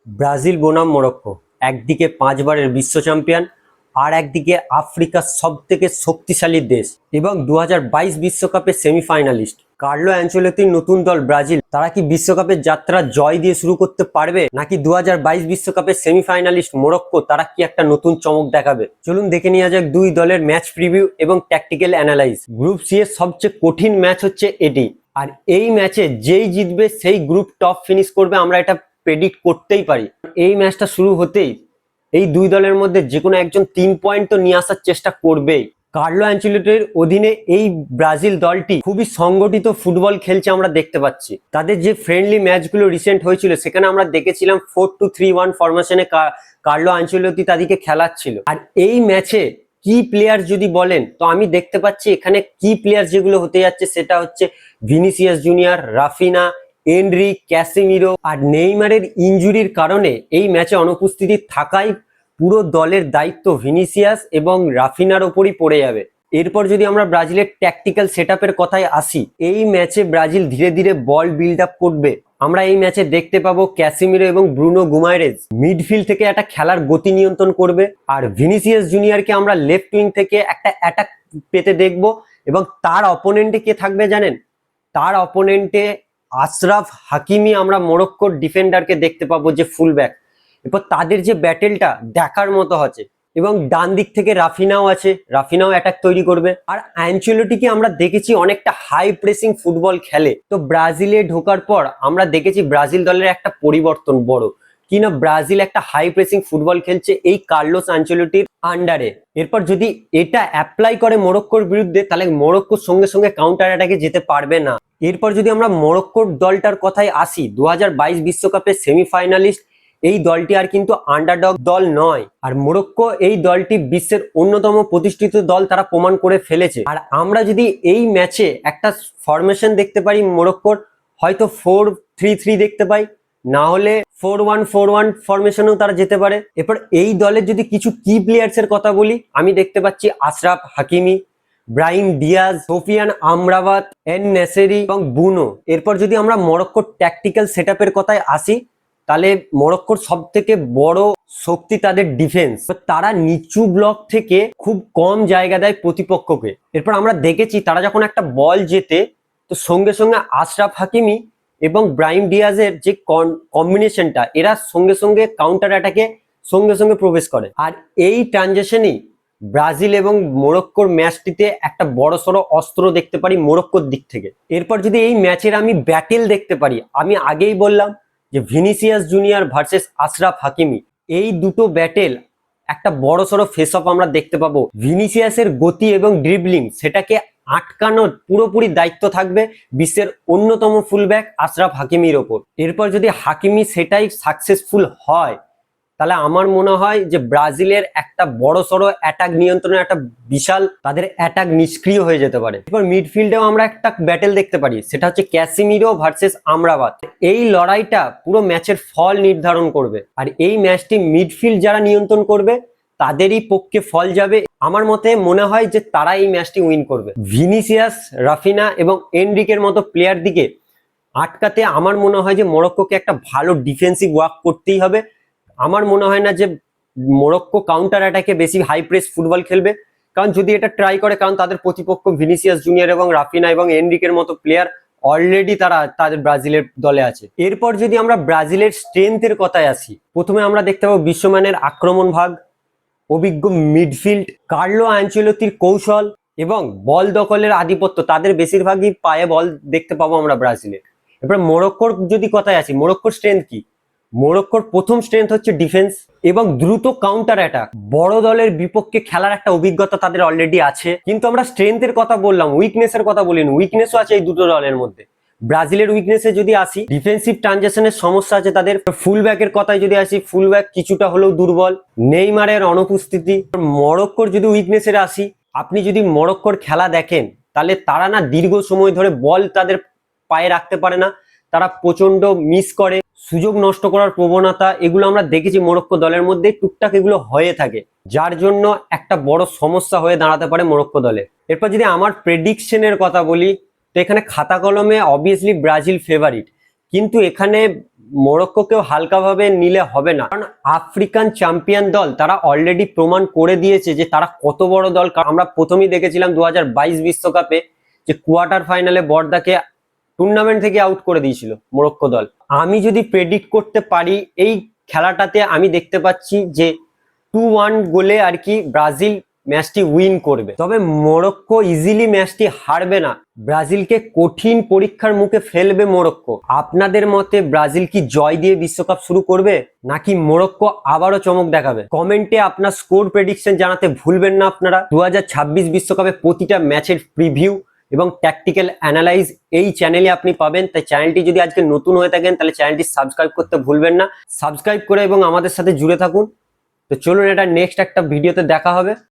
Brazil বনাম Morocco, একদিকে 5 বারের বিশ্ব চ্যাম্পিয়ন আর একদিকে আফ্রিকার সব থেকে শক্তিশালী দেশ এবং 2022 বিশ্বকাপের সেমিফাইনালিস্ট কার্লো অ্যানচেলোত্তির নতুন দল ব্রাজিল। তারা কি বিশ্বকাপের যাত্রা জয় দিয়ে শুরু করতে পারবে, নাকি 2022 বিশ্বকাপের সেমিফাইনালিস্ট মরক্কো তারা কি একটা নতুন চমক দেখাবে? চলুন দেখে নেওয়া যাক দুই দলের ম্যাচ প্রিভিউ এবং ট্যাকটিক্যাল অ্যানালাইজ। গ্রুপ সি এর সবচেয়ে কঠিন ম্যাচ হচ্ছে এটি, আর এই ম্যাচে যেই জিতবে সেই গ্রুপ টপ ফিনিশ করবে, আমরা এটা প্রেডিক্ট করতেই পারি। এই ম্যাচটা শুরু হতেই এই দুই দলের মধ্যে যে কোনো একজন 3 পয়েন্ট তো নিয়ে আসার চেষ্টা করবেই। কার্লো অ্যানচেলোত্তির অধীনে এই ব্রাজিল দলটি খুবই সংগঠিত ফুটবল খেলছে আমরা দেখতে পাচ্ছি। তাদের যে ফ্রেন্ডলি ম্যাচগুলো রিসেন্ট হয়েছিল সেখানে আমরা দেখেছিলাম 4-2-3-1 ফরমেশনে কার্লো অ্যানচেলোত্তি তাদেরকে খেলাচ্ছিল। আর এই ম্যাচে কি প্লেয়ার যদি বলেন তো আমি দেখতে পাচ্ছি এখানে কি প্লেয়ার যেগুলো হতে যাচ্ছে সেটা হচ্ছে ভিনিসিয়াস জুনিয়র, রাফিনা, এনরি, ক্যাসিমিরো। আর নেইমারের ইনজুরির কারণে এই ম্যাচে অনুপস্থিতি থাকায় পুরো দলের দায়িত্ব ভিনিসিয়াস এবং রাফিনার ওপরই পড়ে যাবে। এরপর যদি আমরা ব্রাজিলের ট্যাকটিক্যাল সেটআপের কথায় আসি, এই ম্যাচে ব্রাজিল ধীরে ধীরে বল বিল্ড আপ করবে। আমরা এই ম্যাচে দেখতে পাবো ক্যাসিমিরো এবং ব্রুনো গুমারেজ মিডফিল্ড থেকে একটা খেলার গতি নিয়ন্ত্রণ করবে, আর ভিনিসিয়াস জুনিয়রকে আমরা লেফট উইং থেকে একটা অ্যাটাক পেতে দেখব। এবং তার অপোনেন্টে কে থাকবে জানেন? তার অপোনেন্টে আশরাফ হাকিমি, আমরা মরক্কোর ডিফেন্ডারকে দেখতে পাবো যে ফুল ব্যাক। এরপর তাদের যে ব্যাটেলটা দেখার মতো আছে। এবং ডান দিক থেকে রাফিনাও আছে, রাফিনাও অ্যাটাক তৈরি করবে। আর অ্যানচেলোত্তিকে আমরা দেখেছি অনেকটা হাই প্রেসিং ফুটবল খেলে। তো ব্রাজিলে ঢোকার পর আমরা দেখেছি ব্রাজিল দলের একটা পরিবর্তন বড়, কিনা ব্রাজিল একটা হাই প্রেসিং ফুটবল খেলছে এই কার্লোস অ্যানচেলোত্তির আন্ডারে। এরপর যদি এটা অ্যাপ্লাই করে মরক্কোর বিরুদ্ধে, তাহলে মরক্কোর সঙ্গে সঙ্গে কাউন্টার অ্যাটাকে যেতে পারবে না। এরপর যদি আমরা মরক্কোর দলটার কথায় আসি, 2022 বিশ্বকাপের সেমিফাইনালিস্ট এই দলটি আর কিন্তু আন্ডারডগ দল নয়। আর মরক্কো এই দলটি বিশ্বের অন্যতম প্রতিষ্ঠিত দল, তারা প্রমাণ করে ফেলেছে। আর আমরা যদি এই ম্যাচে একটা ফরমেশন দেখতে পারি মরক্কোর, হয়তো 4-3-3 দেখতে পাই, না হলে 4-1-4-1 ফরমেশনেও তারা যেতে পারে। এরপর এই দলের যদি কিছু কি প্লেয়ার্স এর কথা বলি, আমি দেখতে পাচ্ছি Achraf Hakimi, Brahim Diaz, Sofyan Amrabat, En Nesyri এবং বুনো। এরপর যদি আমরা মরক্কোর ট্যাকটিক্যাল সেটআপের কথায় আসি, তাহলে মরক্কোর সব থেকে বড় শক্তি তাদের ডিফেন্স। তারা নিচু ব্লক থেকে খুব কম জায়গা দেয় প্রতিপক্ষকে। এরপর আমরা দেখেছি তারা যখন একটা বল জেতে, তো সঙ্গে সঙ্গে আশরাফ হাকিমি এবং ব্রাহিম ডিয়াজের যে কম্বিনেশনটা, এরা সঙ্গে সঙ্গে কাউন্টার অ্যাটাকে সঙ্গে সঙ্গে প্রবেশ করে। আর এই ট্রানজিশনই ব্রাজিল এবং মরক্কোর ম্যাচটিতে একটা বড়সড় অস্ত্র দেখতে পারি মরক্কোর দিক থেকে। এরপর যদি এই ম্যাচের আমি ব্যাটেল দেখতে পারি, আমি আগেই বললাম যে Vinicius junior versus Ashraf Hakimi, এই দুটো ব্যাটেল একটা বড়সড় ফেস অফ আমরা দেখতে পাবো। ভিনিসিয়াসের গতি এবং ড্রিবলিং সেটাকে আটকানোর পুরোপুরি দায়িত্ব থাকবে বিশ্বের অন্যতম ফুলব্যাক আশরাফ হাকিমির ওপর। এরপর যদি হাকিমি সেটাই সাকসেসফুল হয়, তাহলে আমার মনে হয় যে ব্রাজিলের একটা বড়সড় অ্যাটাক নিয়ন্ত্রণের একটা বিশাল তাদের অ্যাটাক নিষ্ক্রিয় হয়ে যেতে পারে। এরপর মিডফিল্ডেও আমরা একটা ব্যাটেল দেখতে পারি, সেটা হচ্ছে ক্যাসিমিরো ভার্সেস আমরাবাত। এই লড়াইটা পুরো ম্যাচের ফল নির্ধারণ করবে। আর এই ম্যাচটি মিডফিল্ড যারা নিয়ন্ত্রণ করবে তাদেরই পক্ষে ফল যাবে। আমার মতে মনে হয় যে তারা এই ম্যাচটি উইন করবে। ভিনিসিয়াস, রাফিনা এবং এনরিকের মতো প্লেয়ার দিকে আটকাতে আমার মনে হয় যে মরক্কোকে একটা ভালো ডিফেন্সিভ ওয়ার্ক করতেই হবে। আমার মনে হয় না যে মরক্কো কাউন্টার অ্যাটাকে বেশি হাই প্রেস ফুটবল খেলবে, কারণ যদি এটা ট্রাই করে, কারণ তাদের প্রতিপক্ষ ভিনিসিয়াস জুনিয়র এবং রাফিনা এবং এনরিকের মতো প্লেয়ার অলরেডি তারা তাদের ব্রাজিলের দলে আছে। এরপর যদি আমরা ব্রাজিলের স্ট্রেংথের কথায় আসি, প্রথমে আমরা দেখতে পাবো বিশ্বমানের আক্রমণ ভাগ, অভিজ্ঞ মিডফিল্ড, কার্লো অ্যানচেলোত্তির কৌশল এবং বল দখলের আধিপত্য। তাদের বেশিরভাগই পায়ে বল দেখতে পাবো আমরা ব্রাজিলের। এরপর মরক্কোর যদি কথায় আসি, মরক্কোর স্ট্রেংথ কি? মরক্কোর প্রথম স্ট্রেংথ হচ্ছে ডিফেন্স এবং দ্রুত কাউন্টার অ্যাটাক। বড় দলের বিপক্ষে খেলার একটা অভিজ্ঞতা তাদের অলরেডি আছে। কিন্তু আমরা স্ট্রেংথের কথা বললাম, উইকনেসের কথা বলিনি। উইকনেসও আছে এই দুটো দলের মধ্যে। ব্রাজিলের উইকনেসে যদি আসি, ডিফেন্সিভ ট্রানজিশনের সমস্যা আছে তাদের। ফুল ব্যাকের কথায় যদি আসি, ফুল ব্যাক কিছুটা হলেও দুর্বল, নেইমারের অনুপস্থিতি। মরক্কোর যদি উইকনেসের আসি, আপনি যদি মরক্কোর খেলা দেখেন, তাহলে তারা না দীর্ঘ সময় ধরে বল তাদের পায়ে রাখতে পারে না, তারা প্রচন্ড মিস করে, সুযোগ নষ্ট করার প্রবণতা, এগুলো আমরা দেখেছি মরক্কো দলের মধ্যে টুকটাক এগুলো হয়ে থাকে, যার জন্য একটা বড় সমস্যা হয়ে দাঁড়াতে পারে মরক্কো দলে। এরপর যদি আমার প্রেডিকশনের কথা বলি, তো এখানে খাতা কলমে অবভিয়াসলি ব্রাজিল ফেভারিট, কিন্তু এখানে মরক্কোকেও হালকাভাবে নিলে হবে না, কারণ আফ্রিকান চ্যাম্পিয়ন দল তারা অলরেডি প্রমাণ করে দিয়েছে যে তারা কত বড় দল। আমরা প্রথমেই দেখেছিলাম 2022 বিশ্বকাপে যে কোয়ার্টার ফাইনালে বর্দাকে টুর্নামেন্ট থেকে আউট করে দিয়েছিল মরক্কো দল। আমি যদি প্রেডিক্ট করতে পারি এই খেলাটাতে আমি দেখতে পাচ্ছি যে 2-1 গোলে আর কি ব্রাজিল ম্যাচটি উইন করবে। তবে মরক্কো ইজিলি ম্যাচটি হারবে না, ব্রাজিলকে কঠিন পরীক্ষার মুখে ফেলবে মরক্কো। আপনাদের মতে ব্রাজিল কি জয় দিয়ে বিশ্বকাপ শুরু করবে, নাকি মরক্কো আবারও চমক দেখাবে? কমেন্টে আপনার স্কোর প্রেডিকশন জানাতে ভুলবেন না আপনারা। 2026 বিশ্বকাপে প্রতিটা ম্যাচের প্রিভিউ এবং ট্যাকটিক্যাল অ্যানালাইজ এই চ্যানেলে আপনি পাবেন। তাই চ্যানেলটি যদি আজকে নতুন হয়ে থাকেন তাহলে চ্যানেলটি সাবস্ক্রাইব করতে ভুলবেন না। সাবস্ক্রাইব করে এবং আমাদের সাথে জুড়ে থাকুন। তো চলুন, এটা নেক্সট একটা ভিডিওতে দেখা হবে।